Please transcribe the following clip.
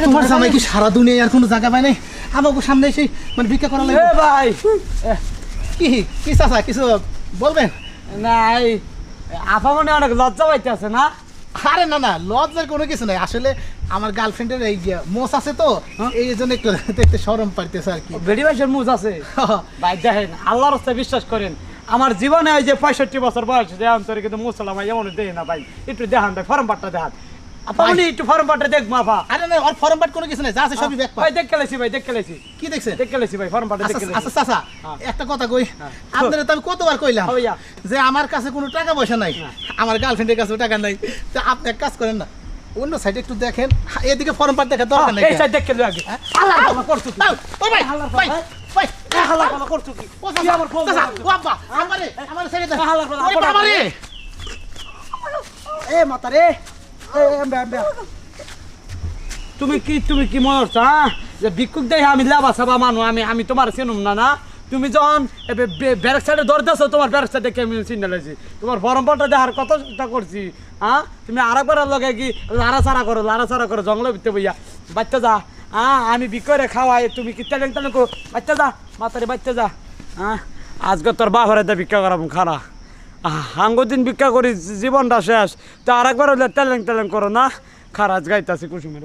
তোমার জামাই কি সারা দুনিয়ায় আর কোনো জায়গা পায় নাই আমাকে সামনে এসে মানে ভিক্ষা করা লাগবে ভাই কি কি চাচা কিছু বলবেন না এই আপা মনে অনেক লজ্জা পাইতে আছে না আরে না না লজ্জার কোনো কিছু নাই আসলে আমার গার্লফ্রেন্ডের এই মোচ আছে তো এই জন্য একটু দেখতে শরম পাইতেছে আর কি বেড়ি বয়সের মুজ আছে ভাই দেখেন আল্লাহর রাস্তায় বিশ্বাস করেন আমার জীবনে ওই যে 65 বছর বয়স দেখান তোর কিন্তু মুসলাম এমন দেয় না ভাই একটু দেখান ভাই ফর্ম পাটটা দেখান আপনি একটু ফর্ম পাটটা দেখ মাফা আরে না ওর ফর্ম পাট কোনো কিছু নাই যা আছে সবই ব্যাক ভাই দেখ কেলেছি ভাই দেখ কেলেছি কি দেখছেন দেখ কেলেছি ভাই ফর্ম পাটটা দেখ কেলেছি আচ্ছা চাচা একটা কথা কই আপনারা তো আমি কতবার কইলাম যে আমার কাছে কোনো টাকা পয়সা নাই আমার গার্লফ্রেন্ডের কাছে টাকা নাই তো আপনি এক কাজ করেন না অন্য সাইডে একটু দেখেন এদিকে ফর্ম পাট দেখা দরকার নাই এই সাইড দেখ কেলে আগে আল্লাহ আল্লাহ করছো কি ও ভাই ভাই ভাই আল্লাহ আল্লাহ করছো কি ও আমার ফোন চাচা ও আব্বা আমারে ছেড়ে দাও ওই বাবা রে এ মাতা রে এ এমবে তুমি কি মনে হচ্ছে হ্যাঁ যে ভিক্ষুক দেয় আমি লাভা সাবা মানু আমি তোমার চিনুম না না তুমি যখন ব্যারেক সাইডে দৌড়তেছ তোমার ব্যারেক সাইডে আমি চিনে লাগছি তোমার ফরমটা দেখার কতটা করছি হ্যাঁ তুমি আরেকবার লগে কি লাড়াচাড়া করো জঙ্গলের ভিতরে বইয়া বাচ্চা যা হ্যাঁ আমি বিক্রে খাওয়াই তুমি কি তেলেন করো বাচ্চা যা মাতারে বাচ্চা যা হ্যাঁ আজকে তোর বাপরে ভিক্ষা করাবো খারা হাঙ্গদিন ভিক্ষা করি জীবনটা শেষ তো আরেকবার হলে তেলেন করো না খারাজ গাইতাছি কুসুমের